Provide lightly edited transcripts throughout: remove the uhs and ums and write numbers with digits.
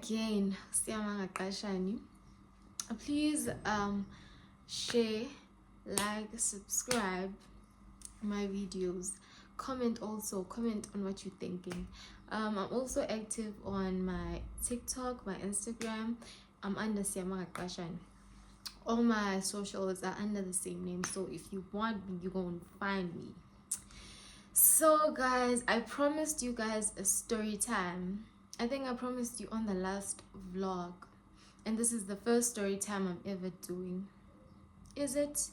again, siyabonga Qashani. Please share, like, subscribe my videos. Comment on what you're thinking. I'm also active on my TikTok, my Instagram. I'm under Siyabonga Qashani. All my socials are under the same name, so if you want me, you're gonna find me. So guys, I promised you guys a story time. I think I promised you on the last vlog, and this is the first story time I'm ever doing. Is it?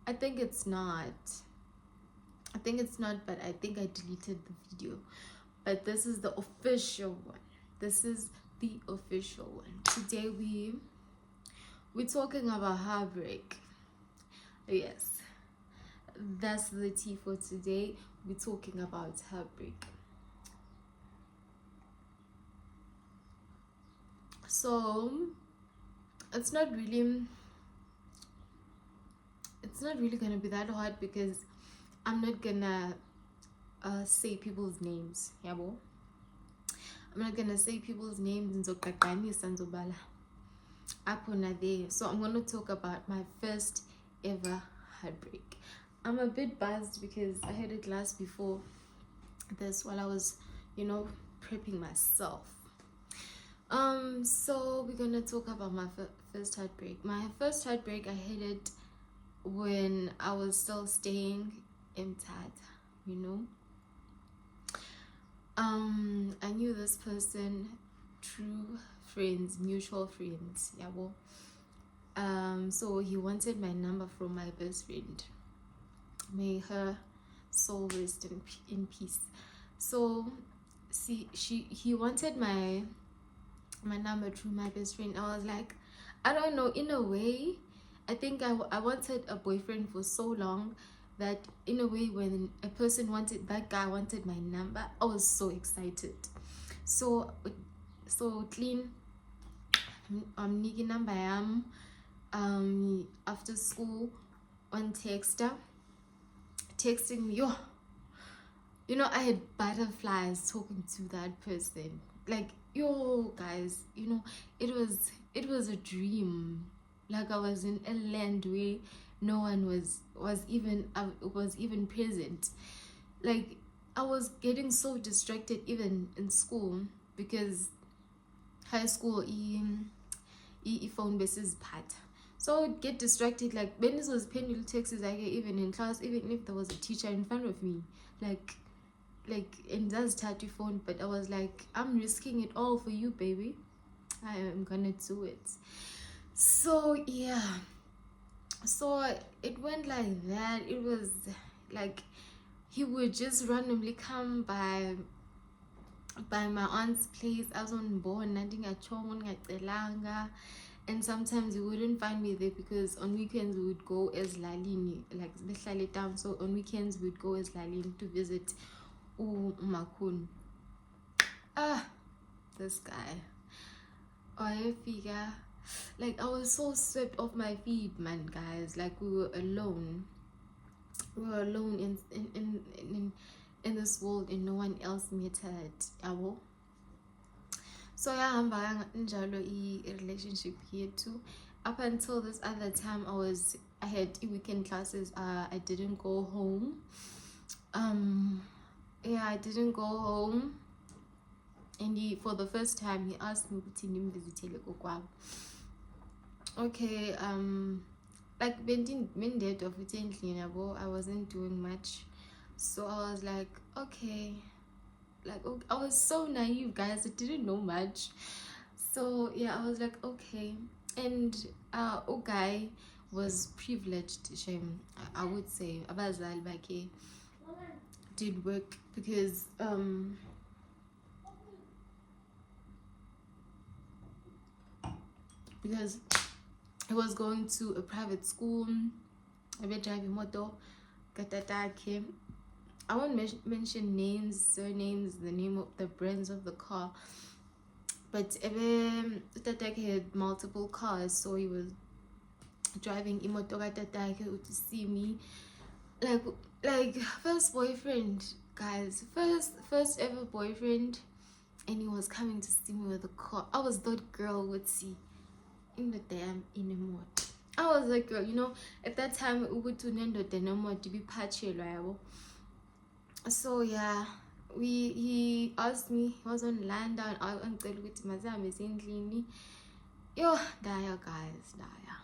I think it's not, but I think I deleted the video. But this is the official one. Today we're talking about heartbreak. Yes, that's the tea for today. We're talking about heartbreak. So it's not really gonna be that hard because I'm not gonna say people's names. Yabo, I'm not gonna say people's names. So I'm gonna talk about my first ever heartbreak. I'm a bit buzzed because I had a class before this while I was, prepping myself. So we're gonna talk about my first heartbreak. My first heartbreak, I had it when I was still staying in Tad, I knew this person, true friends, mutual friends, so he wanted my number from my best friend. May her soul rest in peace. So he wanted my number through my best friend. I was like, I don't know, in a way I think I wanted a boyfriend for so long that in a way when that guy wanted my number, I was so excited. So clean, I'm niki number after school on texting me. I had butterflies talking to that person. Like, guys, it was a dream. Like, I was in a land where no one was even present. Like, I was getting so distracted even in school because high school phone basis part. So I would get distracted. Like, when this was pen little texts, like even in class, even if there was a teacher in front of me, like and that's tattoo phone, but I was like, I'm risking it all for you, baby. I am gonna do it. So yeah, so it went like that. It was like he would just randomly come by my aunt's place. I was on born and sometimes you wouldn't find me there because on weekends we would go as Lalini, like the down. So on weekends we'd go as Lalini to visit Umakun. This guy. I figure, like, I was so swept off my feet, man, guys. Like, we were alone in this world and no one else mattered. So yeah, I'm enjoying a relationship here too. Up until this other time, I had weekend classes. I didn't go home. I didn't go home. And for the first time, he asked me to visit. Okay, like I wasn't doing much, so I was like, okay, I was so naive, guys. I didn't know much, so yeah, I was like, okay. And guy was privileged. I would say abazali bakhe did work because he was going to a private school. I been driving motor. I won't mention names, surnames, the name of the brands of the car, but Tatak had multiple cars, so he was driving imoto to see me. Like first boyfriend, guys, first ever boyfriend. and he was coming to see me with a car. I was that girl would see in the damn anymore. I was like, girl, you know, at that time we would to nendo the no more to be patchy liable. So yeah, he asked me, he was on land down. I uncle with Mazam is in cleanly. Yo, Daya guys, Daya.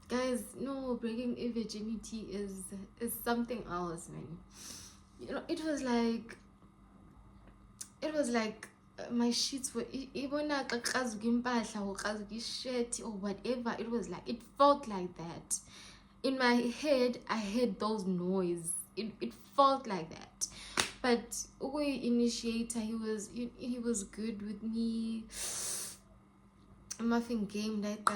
Guys, no, breaking a virginity is something else, man. You know, it was like my sheets were even like a shirt or whatever. It was like, it felt like that. In my head, I heard those noises. It felt like that. But we initiator, he was good with me. Muffin game like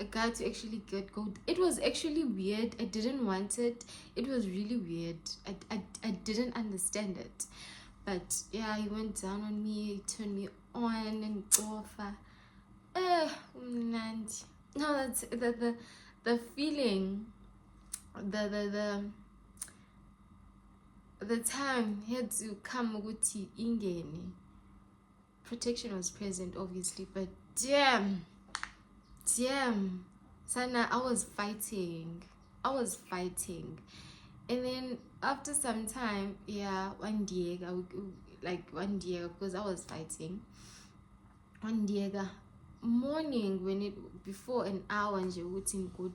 a guy to actually get gold. It was actually weird. I didn't want it. It was really weird. I didn't understand it. But yeah, he went down on me, he turned me on and off. No, that's the feeling, the time he had to come ukuthi ingene. Protection was present, obviously, but damn, Sana, I was fighting, and then after some time, yeah, one day, because I was fighting. One day, morning when it before an hour and you wouldn't go to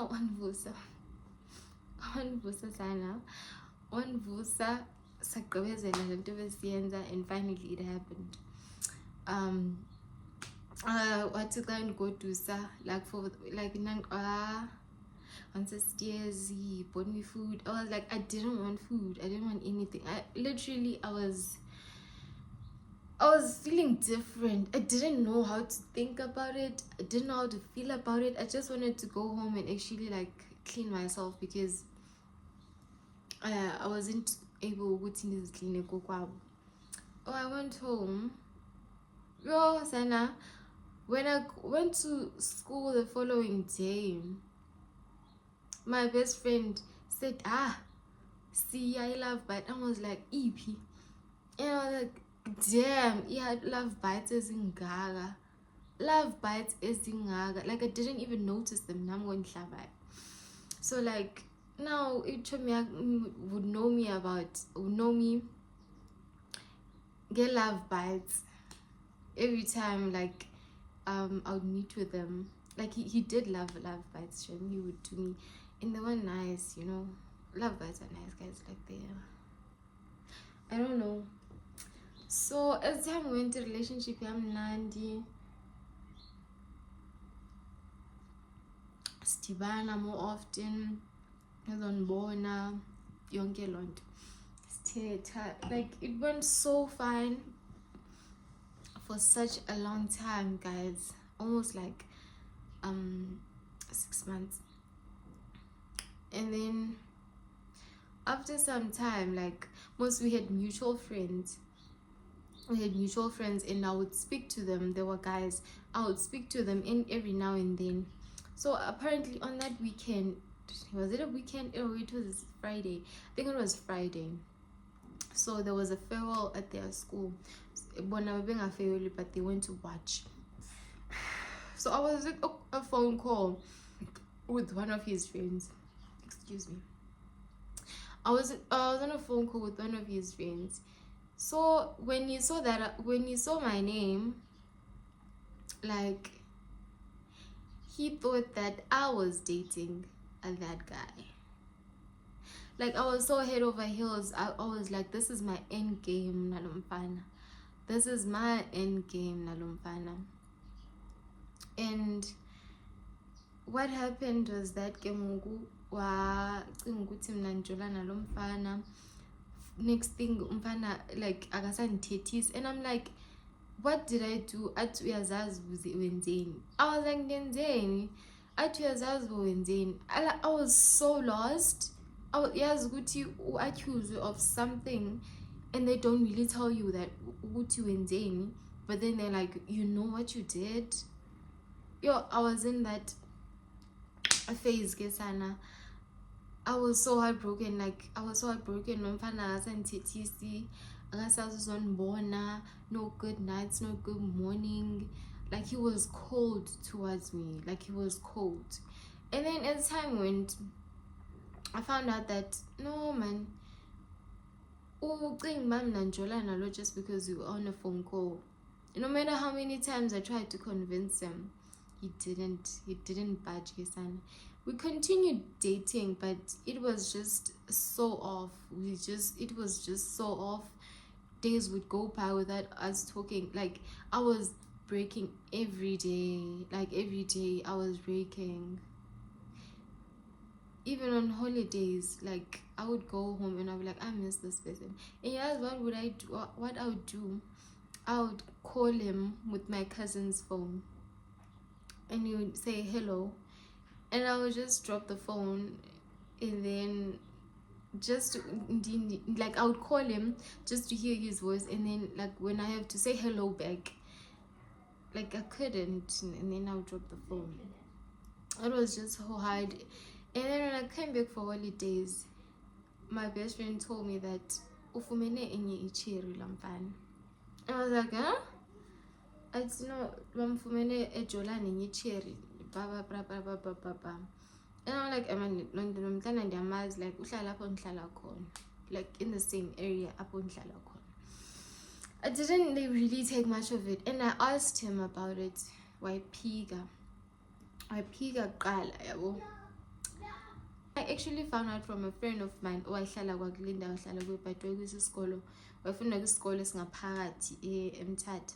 one vusa sana, one vusa sakabezela lento besiyenza, and finally it happened. What to go and go to like for like on the stairs, he bought me food. I was like, I didn't want food, I didn't want anything. I was feeling different. I didn't know how to think about it. I didn't know how to feel about it. I just wanted to go home and actually like clean myself, because I wasn't able to clean it. I went home. Yo, Sana, when I went to school the following day, my best friend said, see, I love bite. I was like, EP. And I was like, damn, yeah, love bites is in Gaga. Love bites is in Gaga. Like, I didn't even notice them. Now I'm going to bite. So like, now each of me would know me, get love bites every time. Like, I would meet with them. Like, he did love bites. He would do me, and they were nice, you know. Love bites are nice guys. Like, I don't know. So as time went to relationship, I'm Nandi Stibana more often. As on Bona, Yonke Lond. Like, it went so fine for such a long time, guys. Almost like 6 months. And then after some time, like, we had mutual friends, and I would speak to them. There were guys, I would speak to them in every now and then. So apparently on that weekend, was it a weekend or it was Friday? I think it was Friday. So there was a farewell at their school. But they went to watch. So I was like a phone call with one of his friends. Excuse me. I was on a phone call with one of his friends. So when you saw my name, like, he thought that I was dating that guy. Like, I was so head over heels. I was like, this is my end game, Nalumfana. This is my end game, Nalumfana. And what happened was that next thing umfana like akasandithethisa, and I'm like, what did I do? Athi uyazazi wenzeni. I was like, ngenzeni? Athi uyazazi wenzeni. I was so lost. Yazi ukuthi u-accuse of something and they don't really tell you that ukuthi wenzeni, but then they're like, you know what you did? Yo, I was in that phase, Kesana. I was so heartbroken. Like I was so heartbroken. Nomfana TTC, Bona, no good nights, no good morning. Like he was cold towards me. Like he was cold. And then as time went, I found out that no man, just because we were on a phone call. No matter how many times I tried to convince him, he didn't budge his son. We continued dating, but it was just so off. It was just so off. Days would go by without us talking. Like I was breaking every day. Like every day I was breaking. Even on holidays, like I would go home and I'd be like, I miss this person. And yes, what would I do? What I would do, I would call him with my cousin's phone, and he would say hello, and I would just drop the phone, and then just like I would call him just to hear his voice, and then like when I have to say hello back, like I couldn't, and then I would drop the phone. It was just so hard. And then when I came back for holidays, my best friend told me that ufumene enye ichiri lamfana. I was like, huh? I don't know, bamfumene ejolani enye ichiri. And I'm like, I mean, like uhlala apho ndihlala khona, like in the same area apho ndihlala khona. I didn't really take much of it, and I asked him about it. Why piga qala yabo. I actually found out from a friend of mine owahlala kwakulinda wahlala kwebhadwe kwisikolo wafunda kwisikolo esingaphakathi eMthatha.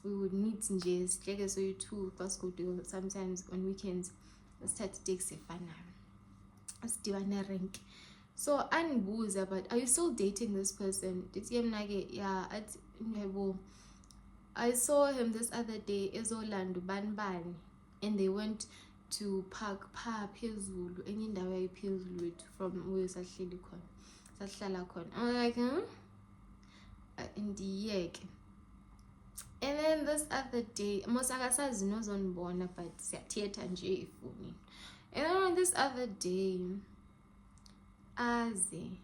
We would meet nje sihleke soyi-2 basikude sometimes on weekends sithathe itaxi efanayo sidibane rank. So andibuza, but are you still dating this person? Ndithi mna-ke yeah, athi yebo, I saw him this other day ezolanda ubani, and they went to park pha phezulu enye indawo yayiphezulu wethu from where sahleli khona sahlala khona. I was like, huh? Ndiyeke. And then this other day, mosakasazi nozonibona, but siyathetha nje efoni. And then on this other day, aze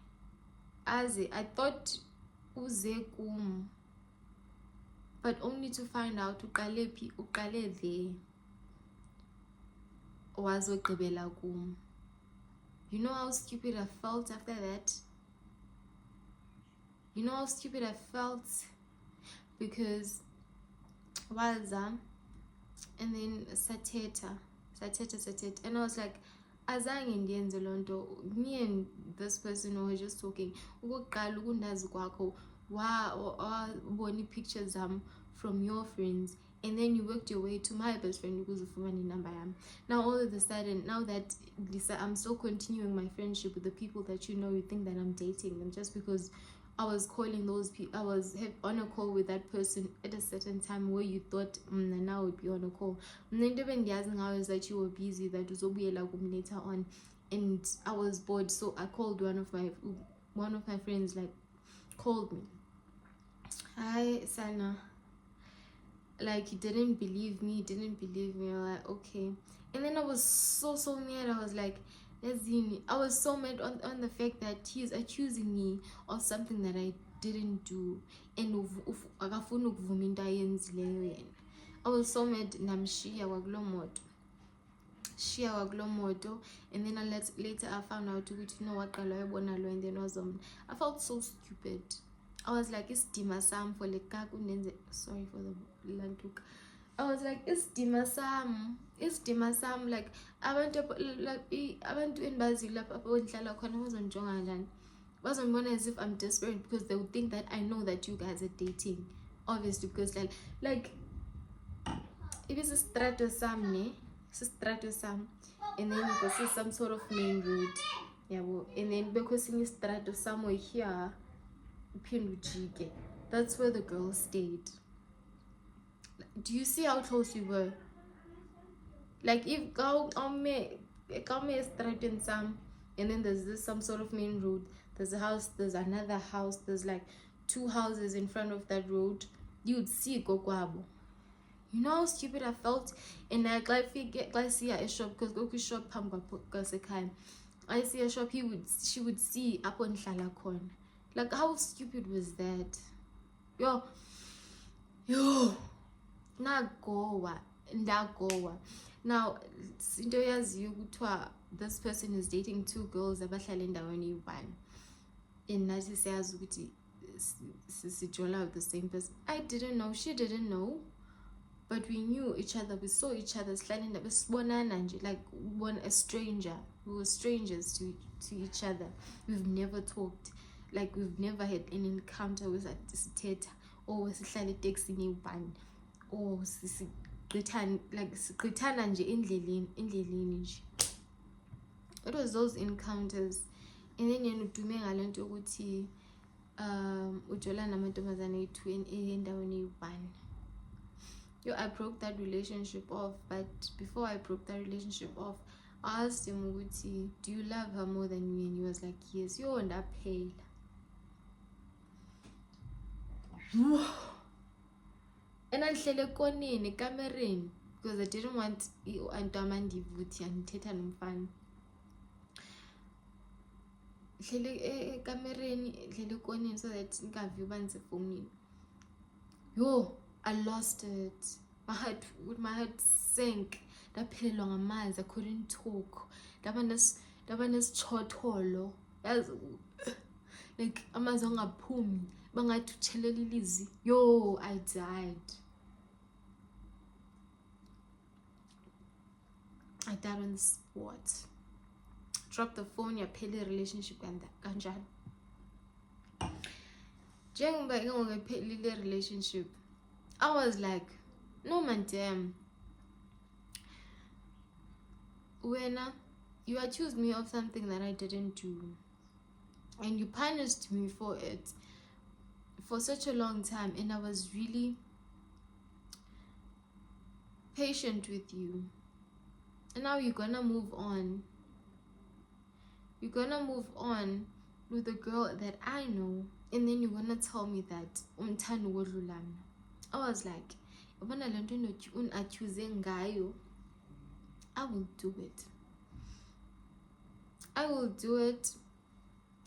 I thought uze kum, but only to find out uqale there wazogqibela kum. You know how stupid I felt after that? You know how stupid I felt? Because waza, and then sateta, and I was like, azange ndiyenze lonto. Me and this person were just talking. Ukokuqala ukundazi kwakho wabona pictures from your friends, and then you worked your way to my best friend because of my number. Now all of a sudden, now that Lisa, I'm still continuing my friendship with the people that you know, you think that I'm dating them just because I was calling those people. I was on a call with that person at a certain time where you thought now would be on a call. And then I was that you were busy, that was later on, and I was bored, so I called one of my friends, like called me. Hi Sana. Like he didn't believe me. I'm like, okay. And then I was so mad. I was like, I was so mad on the fact that he's accusing me of something that I didn't do, and akafuna ukuvuma into ayenzileyo yena. I was so mad. Namshiya wakulo moto, and then later I found out ukuthi you know waqala wayibona lo, and then I felt so stupid. I was like, isidima sam for like sorry for the lantuk. I was like, isidima sam, like abantu enibazile lapha apho ndihlala khona bazonjonga njani, bazonibona as if I'm desperate because they would think that I know that you guys are dating, obviously, because like if it's a strato sam, and then you can see some sort of main road, yeah, well, and then because in strato somewhere here, that's where the girl stayed. Do you see how close we were? Like if come straight in some, and then there's this some sort of main road, there's a house, there's another house, there's like 2 houses in front of that road, you'd see Gokwabo. You know how stupid I felt? And I see a shop because go shop I see a shop, she would see apho ndihlala khona. Like, how stupid was that? Yo, ndagowa. Now into yaziyo kuthiwa this person is dating 2 girls abahlala endaweni eyi-1, and nathi siyazi ukuthi sijola with the same person. I didn't know, she didn't know, but we knew each other, we saw each other, besibonana nje, like a stranger. We were strangers to each other. We've never talked, like we've never had an encounter with sithetha or sihlala eteksini eyi-1 or sigqithana nje endleleni nje. It was those encounters. And then yena udume ngale nto ukuthi ujola namantombazane ayi-2 endaweni eyi-1. Yo, I broke that relationship off, but before I broke that relationship off, I asked him ukuthi, do you love her more than me? And he was like, yes. Yo, ndaphela. And andihlele ekoneni ekamereni because I didn't want anto amandivuthi andithetha nomfana. Hlele ekamereni, hlele ekoneni so that ngingavi uba ndisefowunini. Yo, I lost it. My heart sank. Ndaphelelwa ngamanzi. I couldn't talk. Ndaba nesitshotholo. Like amazwi angaphumi. Bangathi utshelela ilizwi. Yo, I died. I died on the spot. Dropped the phone, yaphela relationship kanjalo. Njengoba ngiphelile relationship, I was like, no man, damn. Wena, you accused me of something that I didn't do, and you punished me for it for such a long time, and I was really patient with you. And now you're gonna move on. You're gonna move on with a girl that I know, and then you're gonna tell me that umthando wodlulana. I was like, yabona le nto unaccuse ngayo, I will do it. I will do it.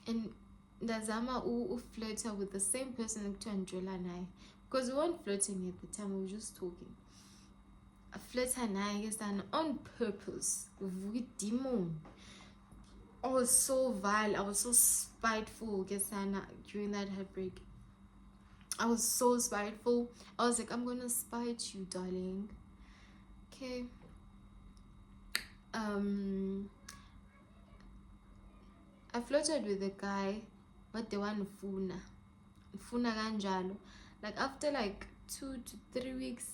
And ndazama uflirta with the same person ekuthiwa ndijola naye, because we weren't flirting at the time, we were just talking. I flirta naye kesana on purpose with demon. I was so vile, I was so spiteful kesana during that heartbreak. I was so spiteful. I was like, I'm gonna spite you, darling. Okay. I flirted with a guy, but they want funa kanjalo. Like after like 2 to 3 weeks,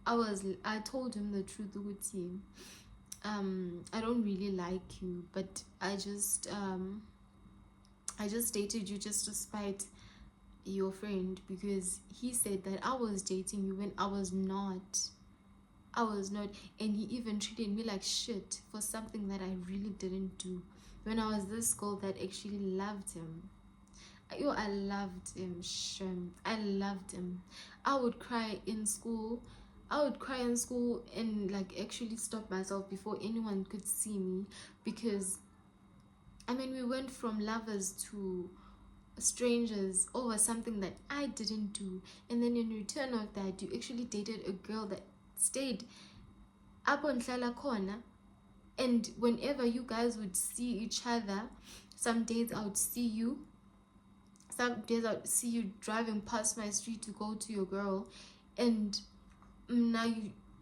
I told him the truth ukuthi I don't really like you, but I just dated you just to spite your friend, because he said that I was dating you when I was not, and he even treated me like shit for something that I really didn't do, when I was this girl that actually loved him. Yo, I loved him, I loved him. I would cry in school and like actually stop myself before anyone could see me, because I mean, we went from lovers to strangers over something that I didn't do, and then in return of that, you actually dated a girl that stayed apho ndihlala khona, and whenever you guys would see each other, some days I would see you driving past my street to go to your girl, and now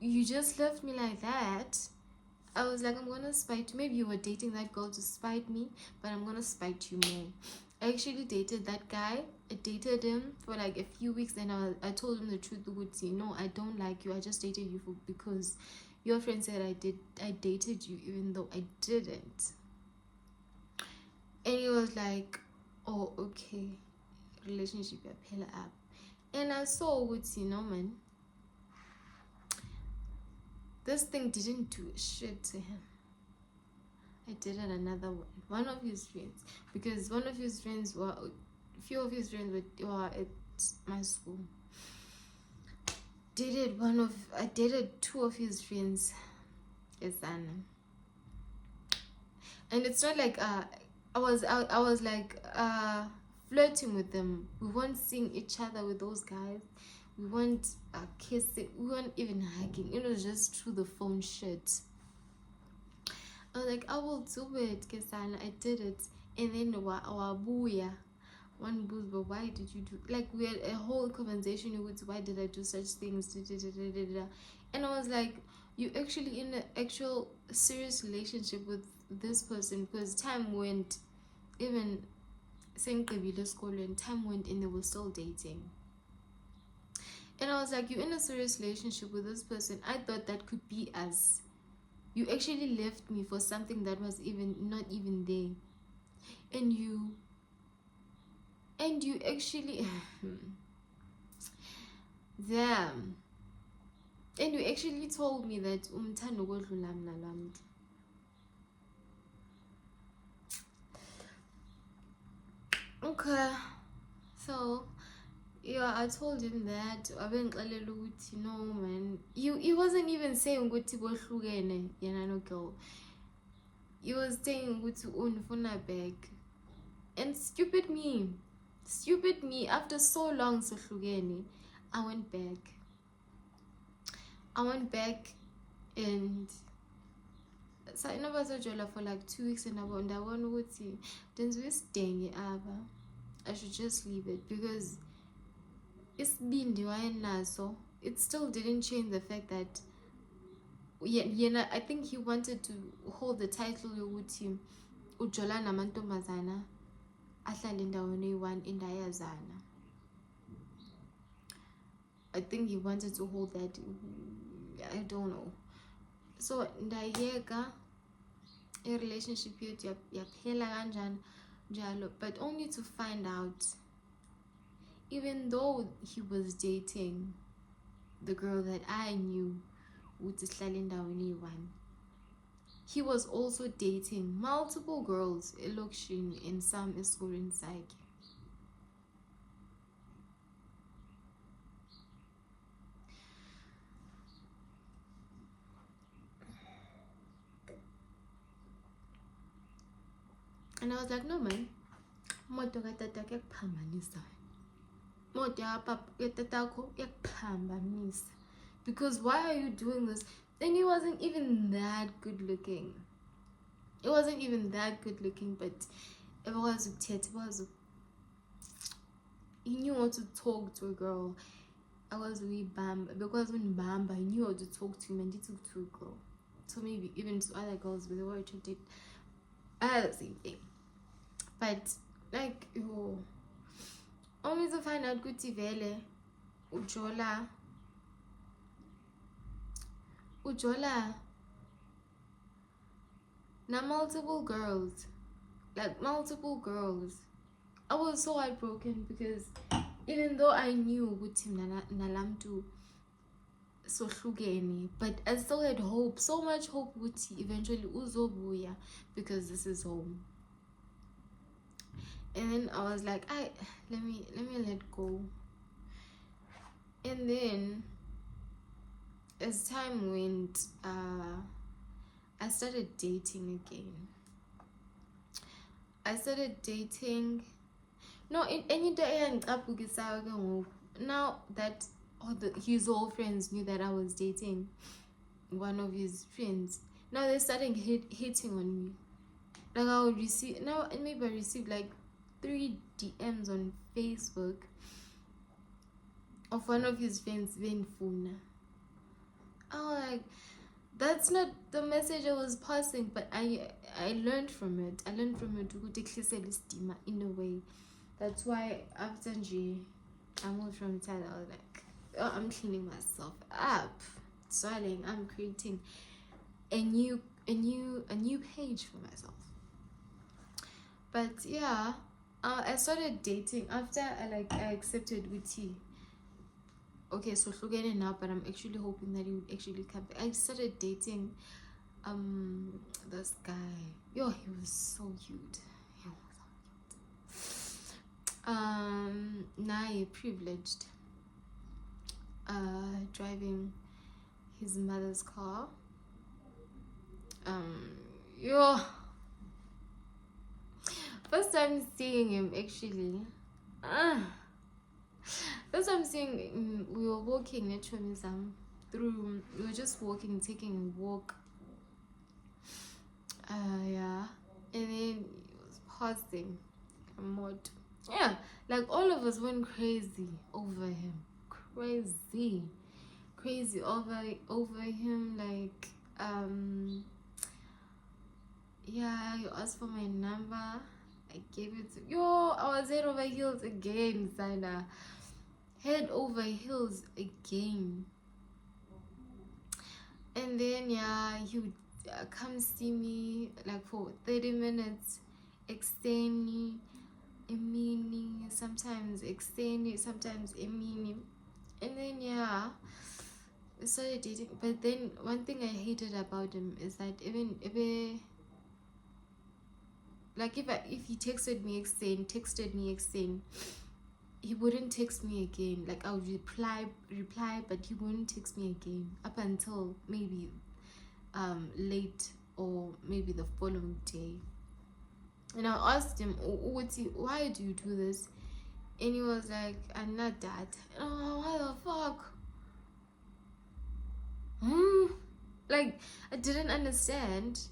you just left me like that. I was like, I'm gonna spite you. Maybe you were dating that girl to spite me, but I'm gonna spite you more. I actually dated that guy. I dated him for like a few weeks, and I told him the truth. No, I don't like you. I just dated you because your friend said I dated you, even though I didn't. And he was like, oh, okay, relationship pillar up. And I saw no man, this thing didn't do shit to him. I dated another one of his friends, because a few of his friends were at my school. I dated 2 of his friends. And it's not like I was like flirting with them. We weren't seeing each other with those guys. We weren't kissing. We weren't even hugging. It was just through the phone shit. I was like, I will do it, Kesana. I did it. And then wabuya. One booze, but why did you do, like, we had a whole conversation with why did I do such things, and I was like, you actually in an actual serious relationship with this person, because time went, even saying school, and time went and they were still dating. And I was like, you're in a serious relationship with this person. I thought that could be us. You actually left me for something that was even not even there. And you actually damn. And you actually told me that umthando kodlula mina lamntu. Okay. So yeah, I told him that. Abengixelela ukuthi no man. He wasn't even saying ukuthi bohlukene yena no girl. He was saying ukuthi unifuna back. And stupid me, after so long sohlukene, I went back and so I never saw Jola for like 2 weeks, and I wonder ukuthi denziwe aba. I should just leave it, because it's been naso. It still didn't change the fact that I think he wanted to hold the title yokuthi uJola namantombazana ahlala endaweni eyi-one endayazana. I think he wanted to hold that. I don't know. So ndayeka relationship yethu yaphela kanjani njalo, but only to find out, even though he was dating the girl that I knew ukuthi sihlala endaweni eyi-one, he was also dating multiple girls elokishini and some esikolweni sakhe. And I was like, no man, moto katata kuyakuphambanisa, moto yatatako yakuphambanisa, because why are you doing this? And he wasn't even that good looking. It wasn't even that good looking, but he knew how to talk to a girl. I was really bamba, because when bamba, he knew how to talk to him, and he talked to a girl. So maybe even to other girls, but they were attracted. I had the same thing, but like, only to find out kuti vele ujola na multiple girls. I was so heartbroken, because even though I knew ukuthi nalamtu sohlukene, but I still had hope, so much hope ukuthi eventually uzobuya, because this is home. And then I was like, let me let go. And then as time went, I started dating again. No, any day now that his old friends knew that I was dating one of his friends. Now they're starting hitting on me. Like, I would receive, now maybe I received like 3 DMs on Facebook of one of his friends being Funa. I was like, that's not the message I was passing, but I learned from it. I learned from it to in a way. That's why after I moved from Thailand, I was like, oh, I'm cleaning myself up, swelling. I'm creating a new page for myself. But yeah, I started dating after I accepted Witty. Okay, so forgetting now, but I'm actually hoping that he would actually come back. I started dating this guy. Yo, he was so cute. Nai privileged, driving his mother's car. Yo, First time seeing him actually. Ah. First time seeing we were walking naturally through. We were just walking, taking a walk. Yeah, and then he was passing a mod. Yeah, like all of us went crazy over him. Crazy over him. Like yeah, you asked for my number. I gave it to yo. I was head over heels again, Sana. Head over heels again. And then yeah, he would come see me like for 30 minutes, extend me, emini, sometimes extend it, sometimes emini. And then yeah, we started dating. But then one thing I hated about him is that even if he texted me extend, he wouldn't text me again. Like I would reply, but he wouldn't text me again up until maybe late or maybe the following day. And I asked him, why do you do this? And he was like, I'm not that. Oh, what the fuck? Like I didn't understand.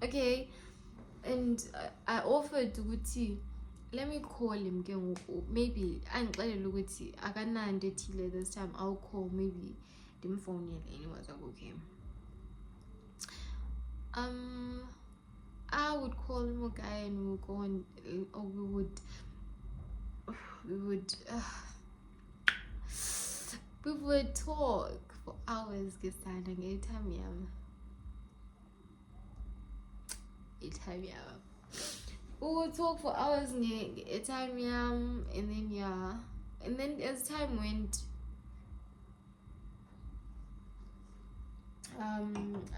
Okay. And I offered ukuthi let me call him ke ngoku, maybe angixelele ukuthi akananto ethile this time, I'll call, maybe ndimfowunele. And he was like, okay. I would call him a guy and we would go on, or we would talk for hours ngesana ngetime yam. We would talk for hours ngetime yam, and then yeah, and then as time went,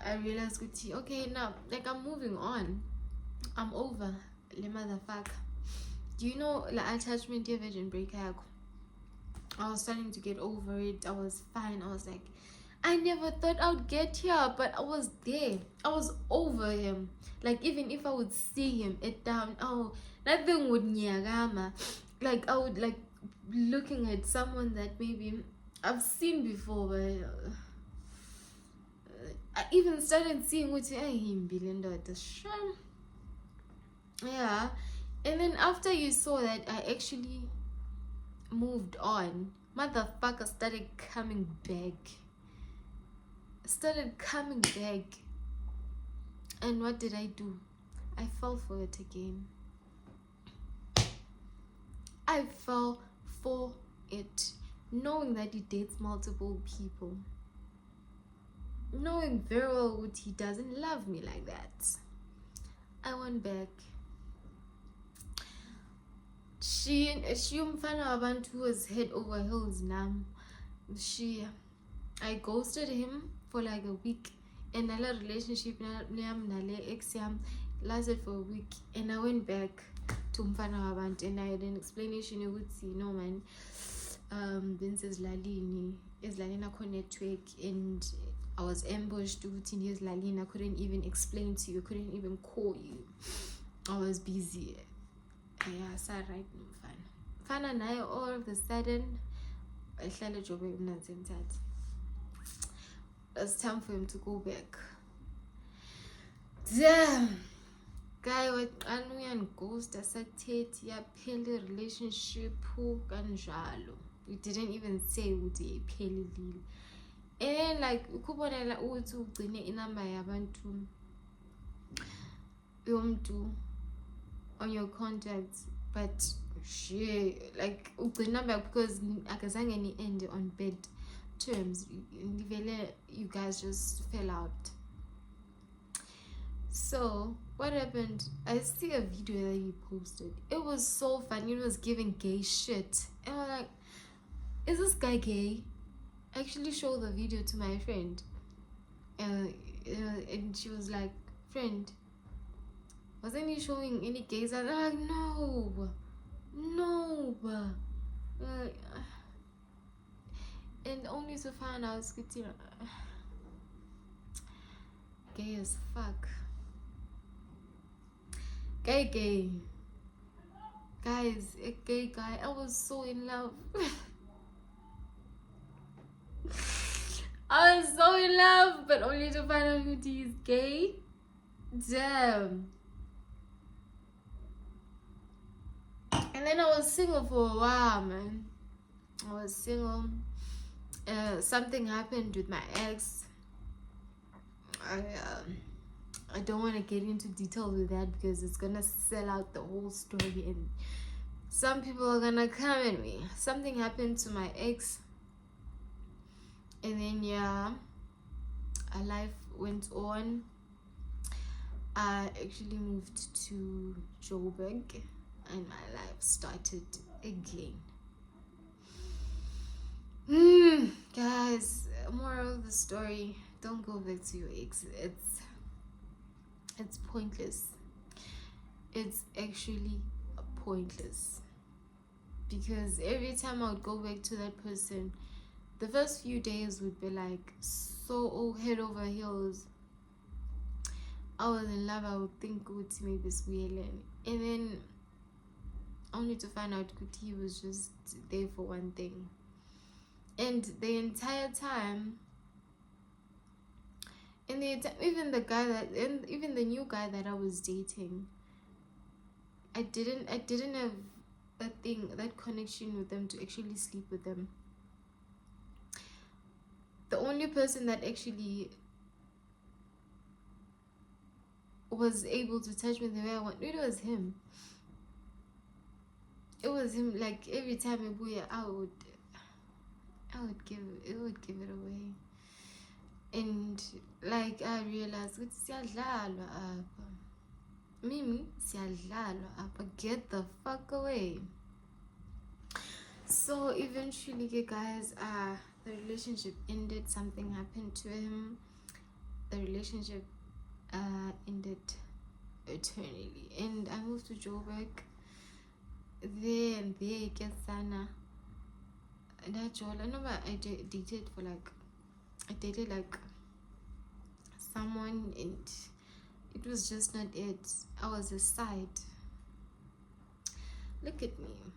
I realized okay, now like I'm moving on, I'm over le motherfucker. Do you know like attachment virgin break? I was starting to get over it. I was fine. I was like, I never thought I would get here, but I was there. I was over him. Like even if I would see him at down, oh, nothing would nyagama. Like I would like looking at someone that maybe I've seen before, but I even started seeing what him Belinda the sham. Yeah. And then after you saw that I actually moved on, motherfucker started coming back. And what did I do? I fell for it again. I fell for it, knowing that he dates multiple people, knowing very well what he doesn't love me like that. I went back. She umfana wabantu was head over heels now. I ghosted him for like a week, and a relationship nale ex yam lasted for a week, and I went back to umfana wabantu, and I had an explanation. You would see, no man, Vince is lalini network, and I was ambushed in his lalini. I couldn't even explain to you, couldn't even call you. I was busy. Yeah, so right now, fine. And I all of a sudden, I started jobbing in that. It's time for him to go back. Damn, guy, what and ghost asathet yaphele relationship kanjalo. We didn't even say ukuthi iphelile. And like ukubonela ukuthi ugcine inamba yabantu yomntu on your contacts, but she like number because akazange ni end on bad terms. You guys just fell out. So what happened? I see a video that he posted. It was so funny. It was giving gay shit, and I'm like, is this guy gay? I actually showed the video to my friend, and she was like, friend, wasn't he showing any gays? I was like, no. And only to find out gay as fuck. gay. Guys, a gay guy. I was so in love. I was so in love, but only to find out that he's gay. Damn. And then I was single for a while, man. I was single. Something happened with my ex. I don't want to get into detail with that because it's gonna sell out the whole story and some people are gonna come at me. Something happened to my ex, and then yeah, our life went on. I actually moved to Joburg and my life started again. Guys, moral of the story, don't go back to your ex. It's pointless. It's actually pointless, because every time I would go back to that person, the first few days would be like so head over heels. I was in love. I would think Kuti maybe Sweden, and then only to find out Kuti was just there for one thing. And the entire time, even the new guy that I was dating, I didn't have that connection with them to actually sleep with them. The only person that actually was able to touch me the way I want, it was him. It was him. Like every time I would give it away. And like I realized, Mimi, get the fuck away. So eventually, guys, the relationship ended. Something happened to him. The relationship ended eternally, and I moved to Joburg. There Kesana. I dated like someone, and it was just not it. I was a side. Look at me.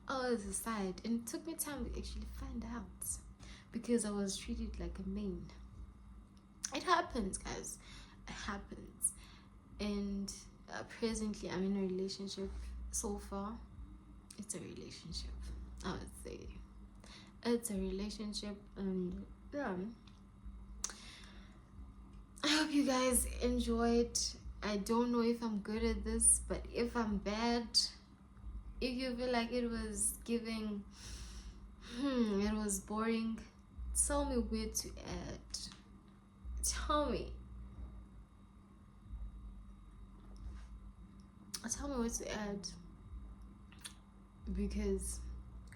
I was a side, and it took me time to actually find out, because I was treated like a main. It happens, guys. It happens. And presently I'm in a relationship. So far it's a relationship, I would say. It's a relationship, and yeah, I hope you guys enjoyed. I don't know if I'm good at this, but if I'm bad, if you feel like it was giving it was boring, tell me where to add. Tell me what to add, because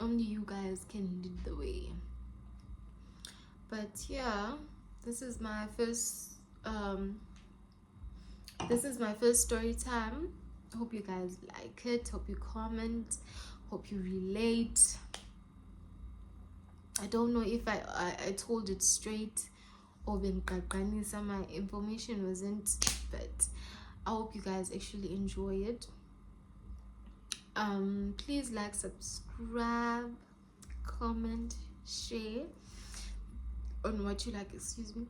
only you guys can lead the way. But yeah, this is my first story time. Hope you guys like it. Hope you comment. Hope you relate. I don't know if I told it straight or some my information wasn't, but I hope you guys actually enjoy it. Please like, subscribe, comment, share on what you like. Excuse me.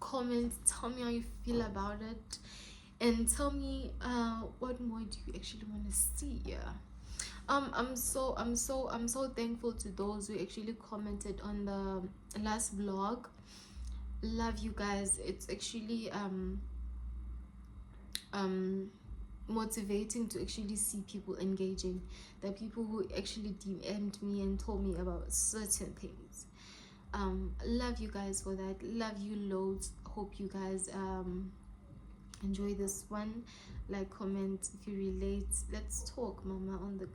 Comment, tell me how you feel about it, and tell me what more do you actually want to see. Yeah. I'm so thankful to those who actually commented on the last vlog. Love you guys. It's actually motivating to actually see people engaging. The people who actually DM'd me and told me about certain things. Love you guys for that. Love you loads. Hope you guys enjoy this one. Like, comment if you relate. Let's talk, mama, on the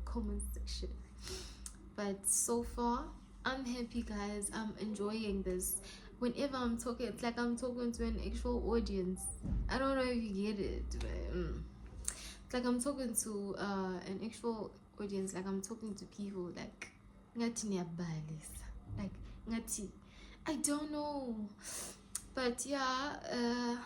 comment section. But so far I'm happy, guys. I'm enjoying this. Whenever I'm talking, it's like I'm talking to an actual audience. I don't know if you get it, but it's like I'm talking to an actual audience. Like I'm talking to people. Like ngati niyabalisa. Like ngati I don't know. But yeah,